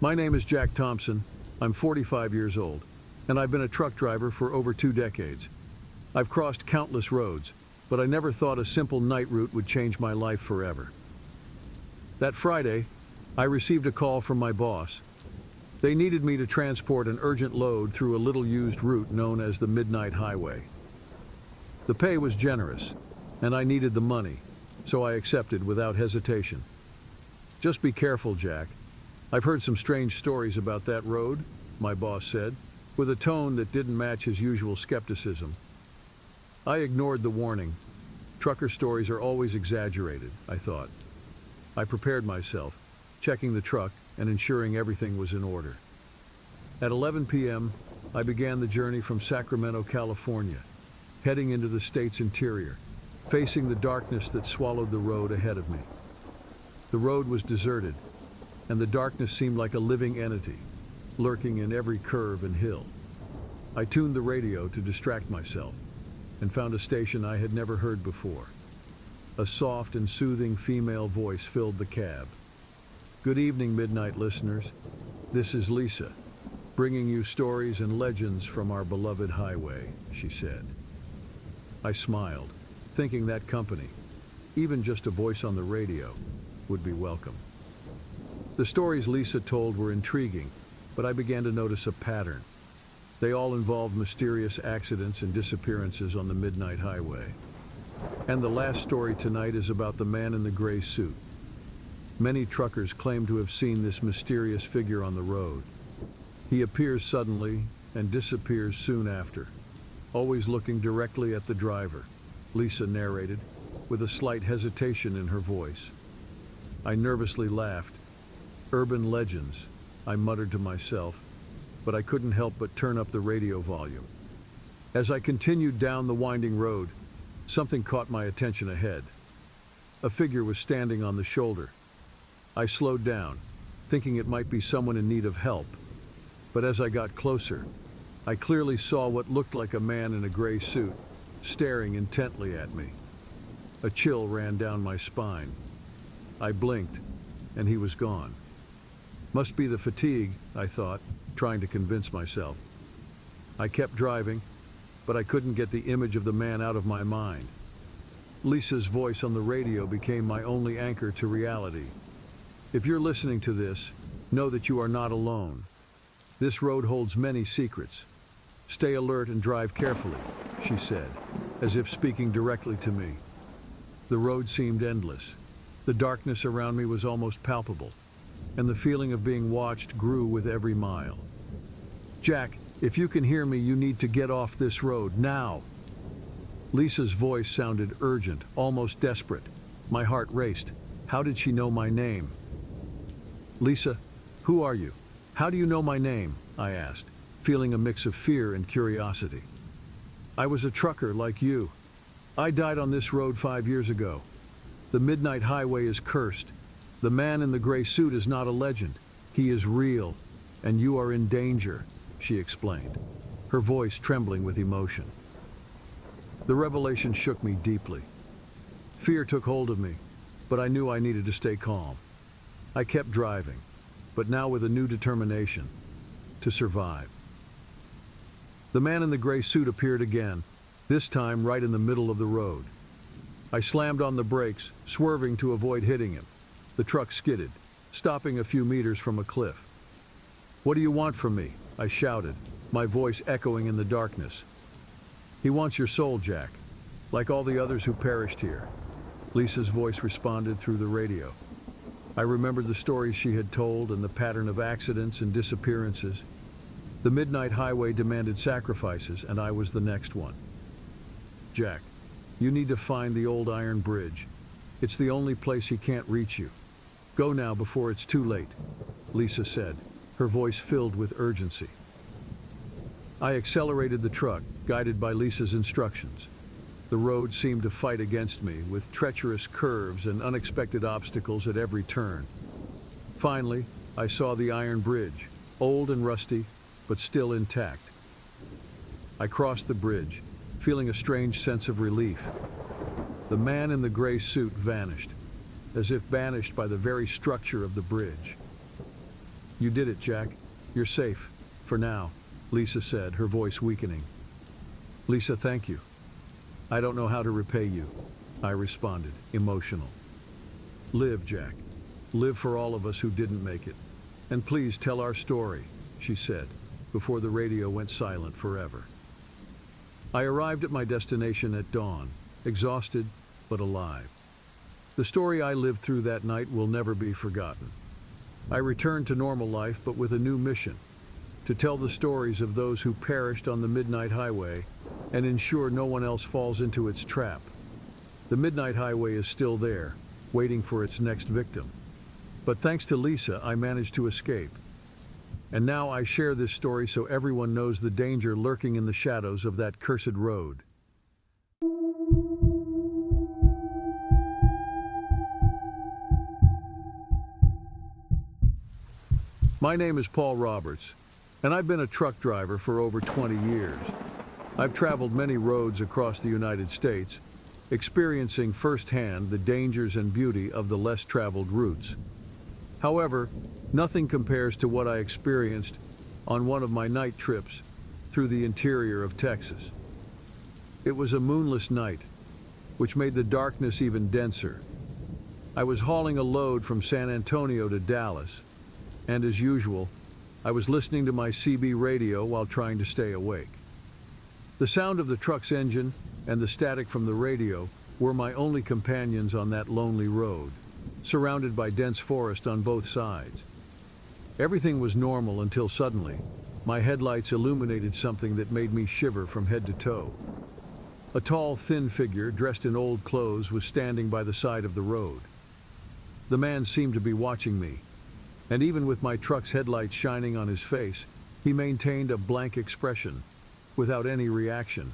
My name is Jack Thompson. I'm 45 years old, and I've been a truck driver for over 2 decades. I've crossed countless roads, but I never thought a simple night route would change my life forever. That Friday, I received a call from my boss. They needed me to transport an urgent load through a little used route known as the Midnight Highway. The pay was generous, and I needed the money, so I accepted without hesitation. "Just be careful, Jack. I've heard some strange stories about that road," my boss said, with a tone that didn't match his usual skepticism. I ignored the warning. Trucker stories are always exaggerated, I thought. I prepared myself, checking the truck and ensuring everything was in order. At 11 p.m., I began the journey from Sacramento, California, heading into the state's interior, facing the darkness that swallowed the road ahead of me. The road was deserted, and the darkness seemed like a living entity, lurking in every curve and hill. I tuned the radio to distract myself, and found a station I had never heard before. A soft and soothing female voice filled the cab. "Good evening, Midnight listeners. This is Lisa, bringing you stories and legends from our beloved highway," she said. I smiled, thinking that company, even just a voice on the radio, would be welcome. The stories Lisa told were intriguing, but I began to notice a pattern. They all involved mysterious accidents and disappearances on the Midnight Highway. And the last story tonight is about the man in the gray suit. Many truckers claim to have seen this mysterious figure on the road. He appears suddenly and disappears soon after, always looking directly at the driver, Lisa narrated, with a slight hesitation in her voice. I nervously laughed. "Urban legends," I muttered to myself, but I couldn't help but turn up the radio volume. As I continued down the winding road, something caught my attention ahead. A figure was standing on the shoulder. I slowed down, thinking it might be someone in need of help, but as I got closer, I clearly saw what looked like a man in a gray suit, staring intently at me. A chill ran down my spine. I blinked, and he was gone. Must be the fatigue, I thought, trying to convince myself. I kept driving, but I couldn't get the image of the man out of my mind. Lisa's voice on the radio became my only anchor to reality. "If you're listening to this, know that you are not alone. This road holds many secrets. Stay alert and drive carefully," she said, as if speaking directly to me. The road seemed endless. The darkness around me was almost palpable, and the feeling of being watched grew with every mile. "Jack, if you can hear me, you need to get off this road, now." Lisa's voice sounded urgent, almost desperate. My heart raced. How did she know my name? "Lisa, who are you? How do you know my name?" I asked, feeling a mix of fear and curiosity. "I was a trucker like you. I died on this road 5 years ago. The Midnight Highway is cursed. The man in the gray suit is not a legend. He is real, and you are in danger," she explained, her voice trembling with emotion. The revelation shook me deeply. Fear took hold of me, but I knew I needed to stay calm. I kept driving, but now with a new determination: to survive. The man in the gray suit appeared again, this time right in the middle of the road. I slammed on the brakes, swerving to avoid hitting him. The truck skidded, stopping a few meters from a cliff. "What do you want from me?" I shouted, my voice echoing in the darkness. "He wants your soul, Jack, like all the others who perished here," Lisa's voice responded through the radio. I remembered the stories she had told and the pattern of accidents and disappearances. The Midnight Highway demanded sacrifices, and I was the next one. "Jack, you need to find the old iron bridge. It's the only place he can't reach you. Go now before it's too late," Lisa said, her voice filled with urgency. I accelerated the truck, guided by Lisa's instructions. The road seemed to fight against me, with treacherous curves and unexpected obstacles at every turn. Finally, I saw the iron bridge, old and rusty, but still intact. I crossed the bridge, feeling a strange sense of relief. The man in the gray suit vanished, as if banished by the very structure of the bridge. You did it, Jack. You're safe. For now, Lisa said, her voice weakening. Lisa, thank you. I don't know how to repay you, I responded, emotional. Live, Jack. Live for all of us who didn't make it. And please tell our story, she said, before the radio went silent forever. I arrived at my destination at dawn, exhausted but alive. The story I lived through that night will never be forgotten. I returned to normal life, but with a new mission: to tell the stories of those who perished on the Midnight Highway and ensure no one else falls into its trap. The Midnight Highway is still there, waiting for its next victim. But thanks to Lisa, I managed to escape. And now I share this story so everyone knows the danger lurking in the shadows of that cursed road. My name is Paul Roberts, and I've been a truck driver for over 20 years. I've traveled many roads across the United States, experiencing firsthand the dangers and beauty of the less traveled routes. However, nothing compares to what I experienced on one of my night trips through the interior of Texas. It was a moonless night, which made the darkness even denser. I was hauling a load from San Antonio to Dallas, and as usual, I was listening to my CB radio while trying to stay awake. The sound of the truck's engine and the static from the radio were my only companions on that lonely road, surrounded by dense forest on both sides. Everything was normal until suddenly, my headlights illuminated something that made me shiver from head to toe. A tall, thin figure dressed in old clothes was standing by the side of the road. The man seemed to be watching me, and even with my truck's headlights shining on his face, he maintained a blank expression, without any reaction.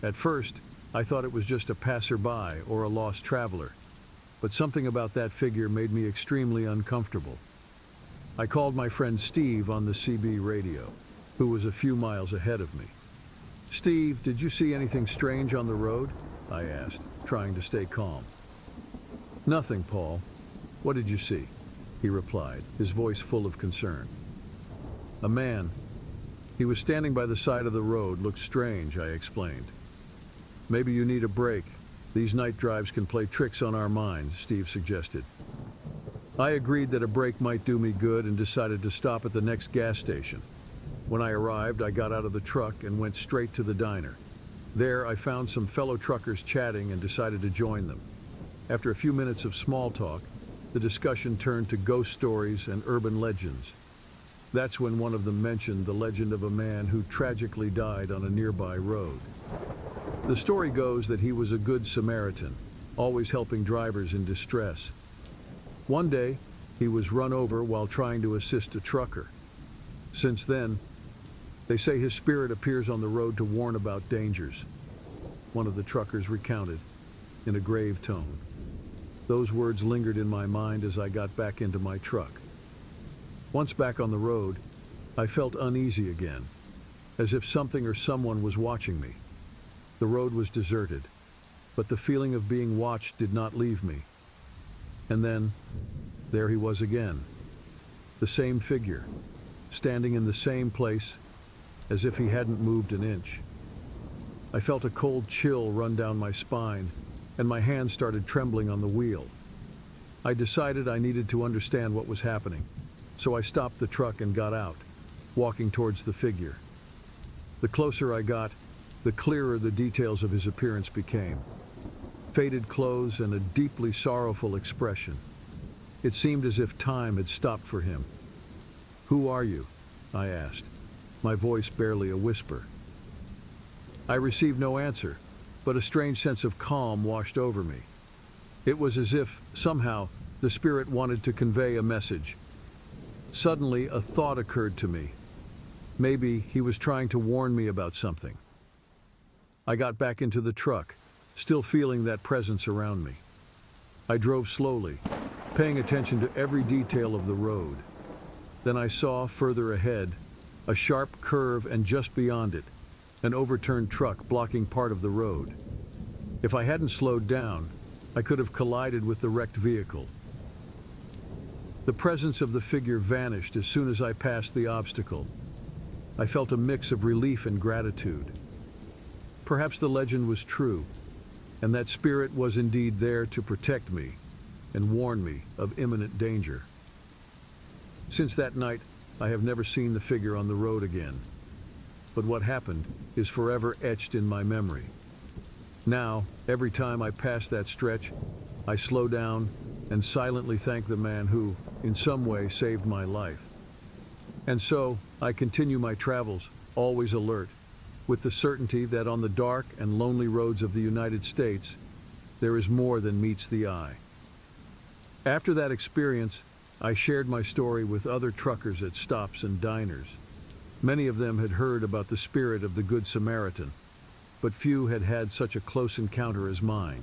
At first, I thought it was just a passerby or a lost traveler, but something about that figure made me extremely uncomfortable. I called my friend Steve on the CB radio, who was a few miles ahead of me. Steve, did you see anything strange on the road? I asked, trying to stay calm. Nothing, Paul. What did you see? He replied, his voice full of concern. A man. He was standing by the side of the road, looked strange, I explained. Maybe you need a break. These night drives can play tricks on our minds, Steve suggested. I agreed that a break might do me good and decided to stop at the next gas station. When I arrived, I got out of the truck and went straight to the diner. There, I found some fellow truckers chatting and decided to join them. After a few minutes of small talk, the discussion turned to ghost stories and urban legends. That's when one of them mentioned the legend of a man who tragically died on a nearby road. The story goes that he was a good Samaritan, always helping drivers in distress. One day, he was run over while trying to assist a trucker. Since then, they say his spirit appears on the road to warn about dangers. One of the truckers recounted, in a grave tone. Those words lingered in my mind as I got back into my truck. Once back on the road, I felt uneasy again, as if something or someone was watching me. The road was deserted, but the feeling of being watched did not leave me. And then, there he was again, the same figure, standing in the same place, as if he hadn't moved an inch. I felt a cold chill run down my spine, and my hands started trembling on the wheel. I decided I needed to understand what was happening, so I stopped the truck and got out, walking towards the figure. The closer I got, the clearer the details of his appearance became. Faded clothes and a deeply sorrowful expression. It seemed as if time had stopped for him. "Who are you?" I asked, my voice barely a whisper. I received no answer, but a strange sense of calm washed over me. It was as if, somehow, the spirit wanted to convey a message. Suddenly, a thought occurred to me. Maybe he was trying to warn me about something. I got back into the truck, still feeling that presence around me. I drove slowly, paying attention to every detail of the road. Then I saw, further ahead, a sharp curve, and just beyond it, an overturned truck blocking part of the road. If I hadn't slowed down, I could have collided with the wrecked vehicle. The presence of the figure vanished as soon as I passed the obstacle. I felt a mix of relief and gratitude. Perhaps the legend was true, and that spirit was indeed there to protect me and warn me of imminent danger. Since that night, I have never seen the figure on the road again. But what happened is forever etched in my memory. Now, every time I pass that stretch, I slow down and silently thank the man who, in some way, saved my life. And so, I continue my travels, always alert, with the certainty that on the dark and lonely roads of the United States, there is more than meets the eye. After that experience, I shared my story with other truckers at stops and diners. Many of them had heard about the spirit of the Good Samaritan, but few had had such a close encounter as mine.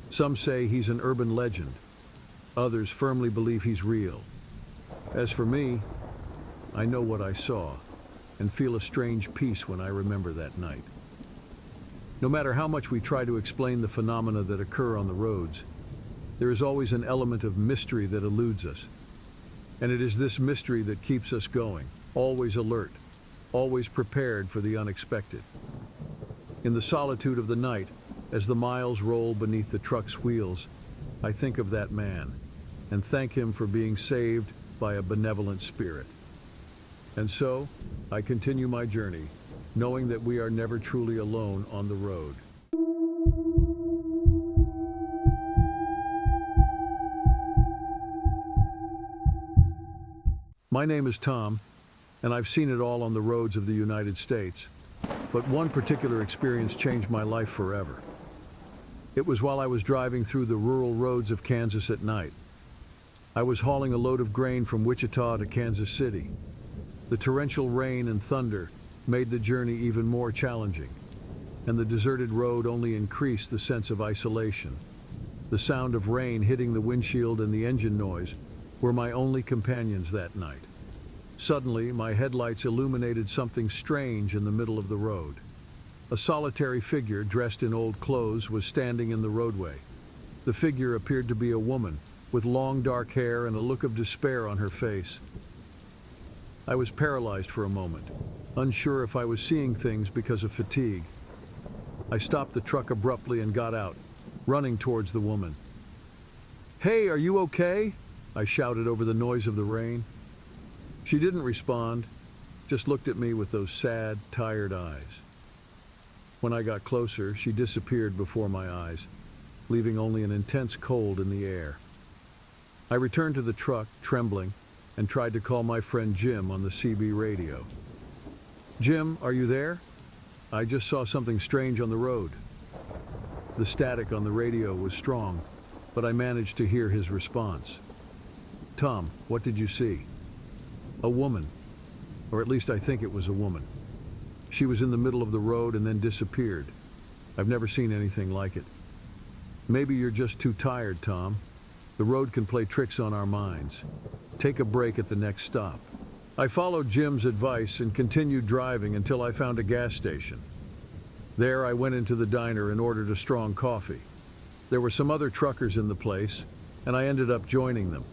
Some say he's an urban legend. Others firmly believe he's real. As for me, I know what I saw and feel a strange peace when I remember that night. No matter how much we try to explain the phenomena that occur on the roads, there is always an element of mystery that eludes us. And it is this mystery that keeps us going, always alert, always prepared for the unexpected. In the solitude of the night, as the miles roll beneath the truck's wheels, I think of that man and thank him for being saved by a benevolent spirit. And so, I continue my journey, knowing that we are never truly alone on the road. My name is Tom, and I've seen it all on the roads of the United States. But one particular experience changed my life forever. It was while I was driving through the rural roads of Kansas at night. I was hauling a load of grain from Wichita to Kansas City. The torrential rain and thunder made the journey even more challenging, and the deserted road only increased the sense of isolation. The sound of rain hitting the windshield and the engine noise were my only companions that night. Suddenly, my headlights illuminated something strange in the middle of the road. A solitary figure dressed in old clothes was standing in the roadway. The figure appeared to be a woman, with long dark hair and a look of despair on her face. I was paralyzed for a moment, unsure if I was seeing things because of fatigue. I stopped the truck abruptly and got out, running towards the woman. "Hey, are you okay?" I shouted over the noise of the rain. She didn't respond, just looked at me with those sad, tired eyes. When I got closer, she disappeared before my eyes, leaving only an intense cold in the air. I returned to the truck, trembling, and tried to call my friend Jim on the CB radio. "Jim, are you there? I just saw something strange on the road." The static on the radio was strong, but I managed to hear his response. "Tom, what did you see?" "A woman, or at least I think it was a woman. She was in the middle of the road and then disappeared. I've never seen anything like it." "Maybe you're just too tired, Tom. The road can play tricks on our minds. Take a break at the next stop." I followed Jim's advice and continued driving until I found a gas station. There I went into the diner and ordered a strong coffee. There were some other truckers in the place, and I ended up joining them.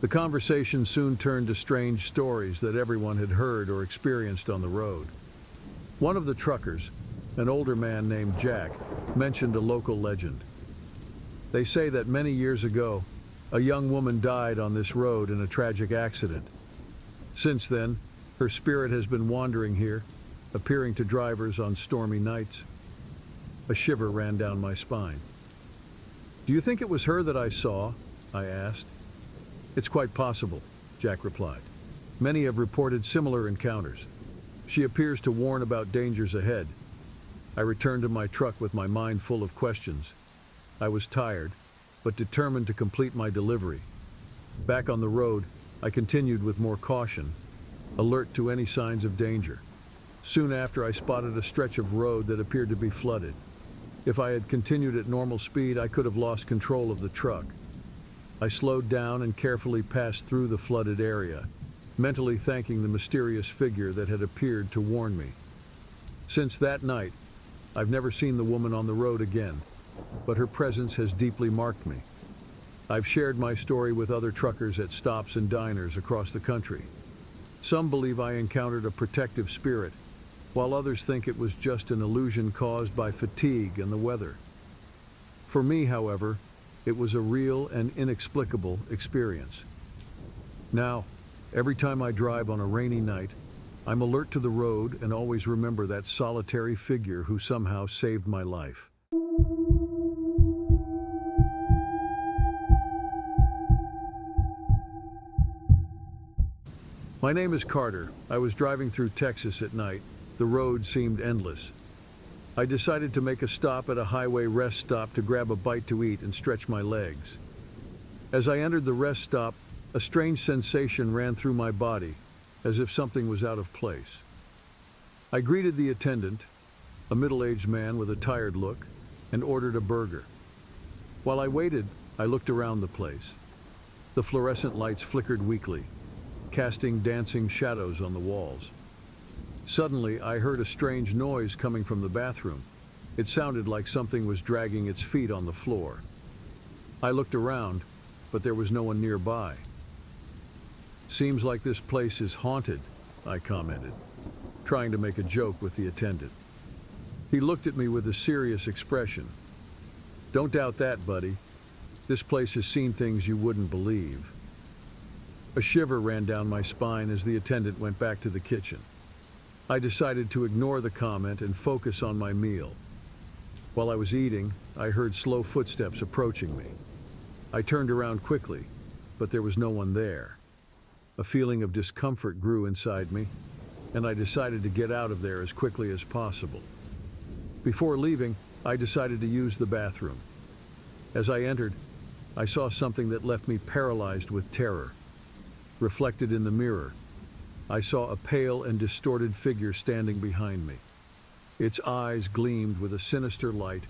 The conversation soon turned to strange stories that everyone had heard or experienced on the road. One of the truckers, an older man named Jack, mentioned a local legend. They say that many years ago, a young woman died on this road in a tragic accident. Since then, her spirit has been wandering here, appearing to drivers on stormy nights. A shiver ran down my spine. "Do you think it was her that I saw?" I asked. "It's quite possible," Jack replied. "Many have reported similar encounters. She appears to warn about dangers ahead." I returned to my truck with my mind full of questions. I was tired, but determined to complete my delivery. Back on the road, I continued with more caution, alert to any signs of danger. Soon after, I spotted a stretch of road that appeared to be flooded. If I had continued at normal speed, I could have lost control of the truck. I slowed down and carefully passed through the flooded area, mentally thanking the mysterious figure that had appeared to warn me. Since that night, I've never seen the woman on the road again, but her presence has deeply marked me. I've shared my story with other truckers at stops and diners across the country. Some believe I encountered a protective spirit, while others think it was just an illusion caused by fatigue and the weather. For me, however, it was a real and inexplicable experience. Now, every time I drive on a rainy night, I'm alert to the road and always remember that solitary figure who somehow saved my life. My name is Carter. I was driving through Texas at night. The road seemed endless. I decided to make a stop at a highway rest stop to grab a bite to eat and stretch my legs. As I entered the rest stop, a strange sensation ran through my body, as if something was out of place. I greeted the attendant, a middle-aged man with a tired look, and ordered a burger. While I waited, I looked around the place. The fluorescent lights flickered weakly, casting dancing shadows on the walls. Suddenly, I heard a strange noise coming from the bathroom. It sounded like something was dragging its feet on the floor. I looked around, but there was no one nearby. "Seems like this place is haunted," I commented, trying to make a joke with the attendant. He looked at me with a serious expression. "Don't doubt that, buddy. This place has seen things you wouldn't believe." A shiver ran down my spine as the attendant went back to the kitchen. I decided to ignore the comment and focus on my meal. While I was eating, I heard slow footsteps approaching me. I turned around quickly, but there was no one there. A feeling of discomfort grew inside me, and I decided to get out of there as quickly as possible. Before leaving, I decided to use the bathroom. As I entered, I saw something that left me paralyzed with terror. Reflected in the mirror, I saw a pale and distorted figure standing behind me. Its eyes gleamed with a sinister light,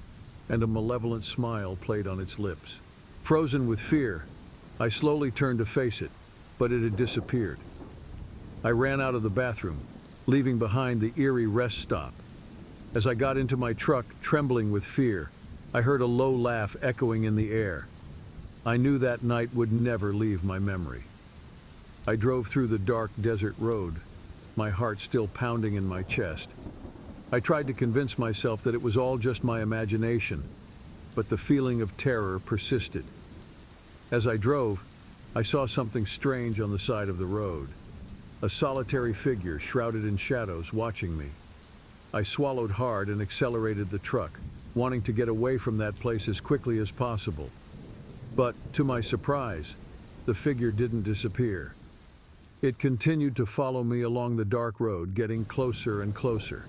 and a malevolent smile played on its lips. Frozen with fear, I slowly turned to face it, but it had disappeared. I ran out of the bathroom, leaving behind the eerie rest stop. As I got into my truck, trembling with fear, I heard a low laugh echoing in the air. I knew that night would never leave my memory. I drove through the dark desert road, my heart still pounding in my chest. I tried to convince myself that it was all just my imagination, but the feeling of terror persisted. As I drove, I saw something strange on the side of the road. A solitary figure shrouded in shadows watching me. I swallowed hard and accelerated the truck, wanting to get away from that place as quickly as possible. But, to my surprise, the figure didn't disappear. It continued to follow me along the dark road, getting closer and closer.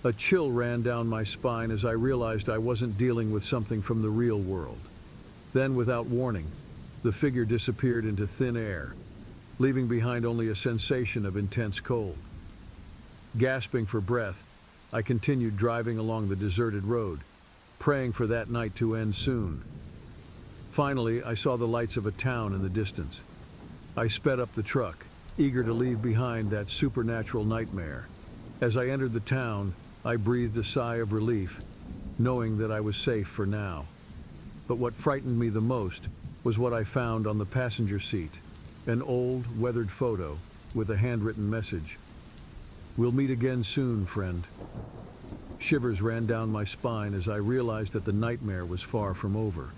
A chill ran down my spine as I realized I wasn't dealing with something from the real world. Then, without warning, the figure disappeared into thin air, leaving behind only a sensation of intense cold. Gasping for breath, I continued driving along the deserted road, praying for that night to end soon. Finally, I saw the lights of a town in the distance. I sped up the truck, eager to leave behind that supernatural nightmare. As I entered the town, I breathed a sigh of relief, knowing that I was safe for now. But what frightened me the most was what I found on the passenger seat, an old, weathered photo with a handwritten message. "We'll meet again soon, friend." Shivers ran down my spine as I realized that the nightmare was far from over.